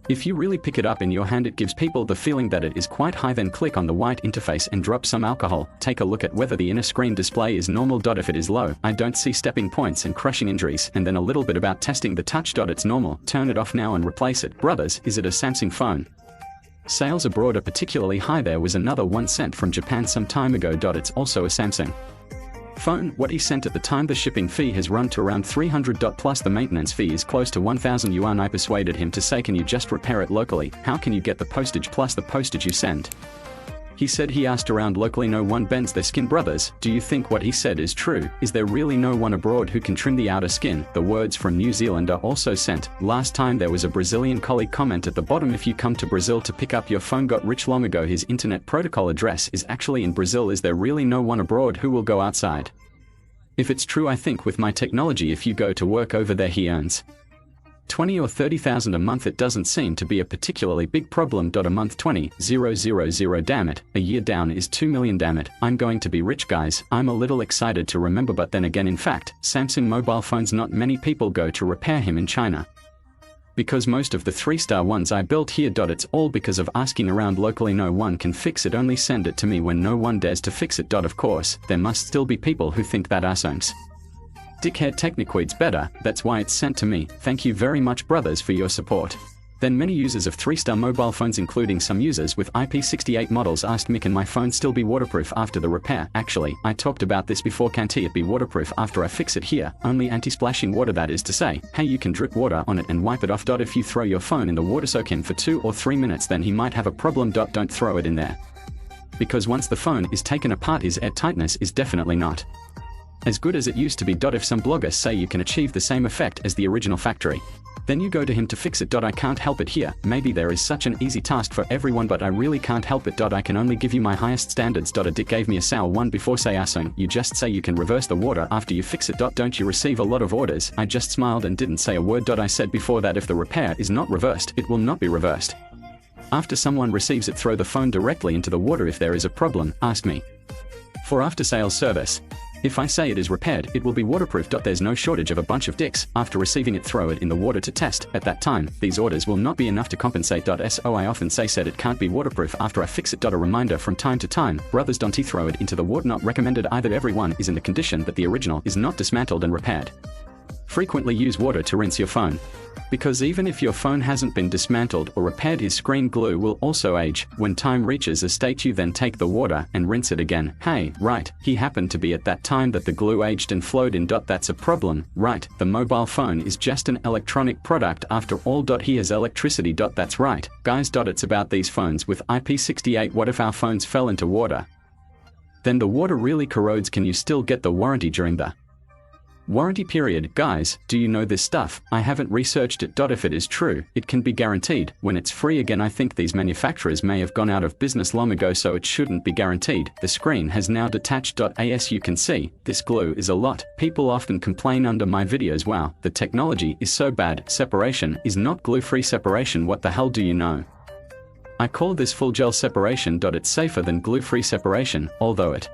If you really pick it up in your hand, it gives people the feeling that it is quite high. Then click on the white interface and drop some alcohol. Take a look at whether the inner screen display is normal. If it is low, I don't see stepping points and crushing injuries. And then a little bit about testing the touch. It's normal. Turn it off now and replace it. Brothers, is it a Samsung phone? Sales abroad are particularly high. There was another one sent from Japan some time ago. It's also a Samsung phone. What he sent at the time, the shipping fee has run to around 300. Plus the maintenance fee is close to 1,000 yuan. I persuaded him to say, can you just repair it locally? How can you get the postage plus the postage you send? He said he asked around locally. No one bends their skin. Brothers, do you think what he said is true? Is there really no one abroad who can trim the outer skin? The words from New Zealand are also sent. Last time there was a Brazilian colleague comment at the bottom, if you come to Brazil to pick up your phone, got rich long ago. His internet protocol address is actually in Brazil. Is there really no one abroad who will go outside? If it's true, I think with my technology, if you go to work over there, he earns 20 or 30,000 a month. It doesn't seem to be a particularly big problem. A month 20,000, damn it. A year down is 2 million. Damn it. I'm going to be rich, guys. I'm a little excited to remember, but then again, in fact, Samsung mobile phones, not many people go to repair him in China, because most of the 3-star ones I built here. It's all because of asking around locally. No one can fix it, only send it to me when no one dares to fix it. Of course, there must still be people who think that Samsung's dickhead Techniquid's better, that's why it's sent to me. Thank you very much, brothers, for your support. Then many users of 3-star mobile phones, including some users with IP68 models, asked me, can my phone still be waterproof after the repair? Actually, I talked about this before. Can't it be waterproof after I fix it here? Only anti-splashing water, that is to say, hey, you can drip water on it and wipe it off. If you throw your phone in the water, soak in for 2 or 3 minutes, then he might have a problem. Don't throw it in there, because once the phone is taken apart, his air tightness is definitely not as good as it used to be. If some bloggers say you can achieve the same effect as the original factory, then you go to him to fix it. I can't help it here. Maybe there is such an easy task for everyone, but I really can't help it. I can only give you my highest standards. A dick gave me a sour one before. Say, Samsung, you just say you can reverse the water after you fix it. Don't you receive a lot of orders? I just smiled and didn't say a word. I said before that if the repair is not reversed, it will not be reversed. After someone receives it, throw the phone directly into the water. If there is a problem, ask me for after-sales service. If I say it is repaired, it will be waterproof. There's no shortage of a bunch of dicks. After receiving it, throw it in the water to test. At that time, these orders will not be enough to compensate. So I often said it can't be waterproof after I fix it. A reminder from time to time, brothers, don't throw it into the water. Not recommended either. Everyone is in the condition that the original is not dismantled and repaired. Frequently use water to rinse your phone, because even if your phone hasn't been dismantled or repaired, his screen glue will also age. When time reaches a state, you then take the water and rinse it again. Hey, right, he happened to be at that time that the glue aged and flowed in. That's a problem, right? The mobile phone is just an electronic product after all. He has electricity. That's right, guys. It's about these phones with IP68. What if our phones fell into water? Then the water really corrodes. Can you still get the warranty during the warranty period? Guys, do you know this stuff? I haven't researched it. If it is true, it can be guaranteed when it's free again. I think these manufacturers may have gone out of business long ago, so it shouldn't be guaranteed. The screen has now detached. As you can see, this glue is a lot. People often complain under my videos, wow, the technology is so bad. Separation is not glue-free separation. What the hell do you know? I call this full gel separation. It's safer than glue-free separation, although it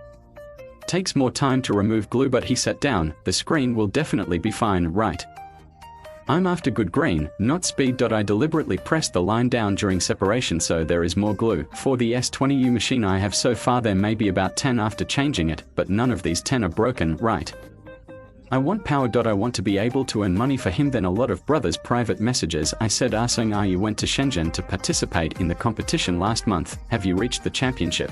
takes more time to remove glue. But he sat down, the screen will definitely be fine, right? I'm after good green, not speed. I deliberately pressed the line down during separation so there is more glue. For the S20U machine I have so far, there may be about 10 after changing it, but none of these 10 are broken, right? I want power. I want to be able to earn money for him. Then a lot of brothers private messages. I said, Samsung, you went to Shenzhen to participate in the competition last month. Have you reached the championship?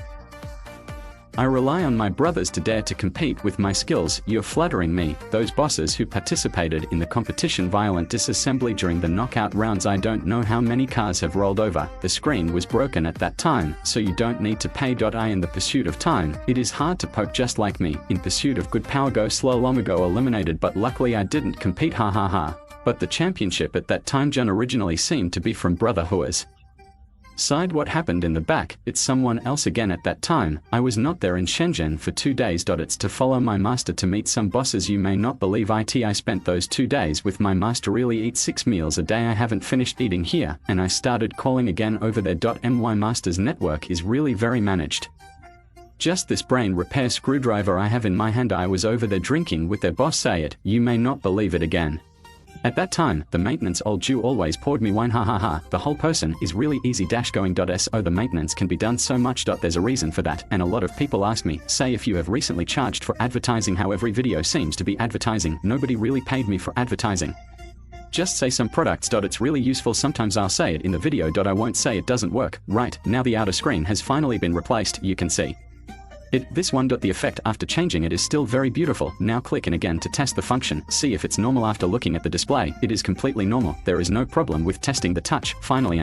I rely on my brothers to dare to compete with my skills. You're flattering me. Those bosses who participated in the competition, violent disassembly during the knockout rounds. I don't know how many cars have rolled over. The screen was broken at that time, so you don't need to pay. In the pursuit of time, it is hard to poke just like me. In pursuit of good power, go slow. Long ago eliminated, but luckily I didn't compete. Ha ha ha. But the championship at that time, John, originally seemed to be from brother Hua's side. What happened in the back? It's someone else again. At that time, I was not there in Shenzhen for 2 days. It's to follow my master to meet some bosses. You may not believe it. I spent those 2 days with my master. Really eat 6 meals a day. I haven't finished eating here, and I started calling again over there. My master's network is really very managed. Just this brain repair screwdriver I have in my hand. I was over there drinking with their boss. Say it, you may not believe it again. At that time, the maintenance old Jew always poured me wine, ha, the whole person is really easy going so the maintenance can be done so much. There's a reason for that, and a lot of people ask me, say if you have recently charged for advertising, how every video seems to be advertising, nobody really paid me for advertising. Just say some products. It's really useful. Sometimes I'll say it in the video. I won't say it doesn't work. Right, now the outer screen has finally been replaced, you can see this one. The effect after changing it is still very beautiful. Now click in again to test the function, see if it's normal. After looking at the display, it is completely normal. There is no problem with testing the touch. Finally,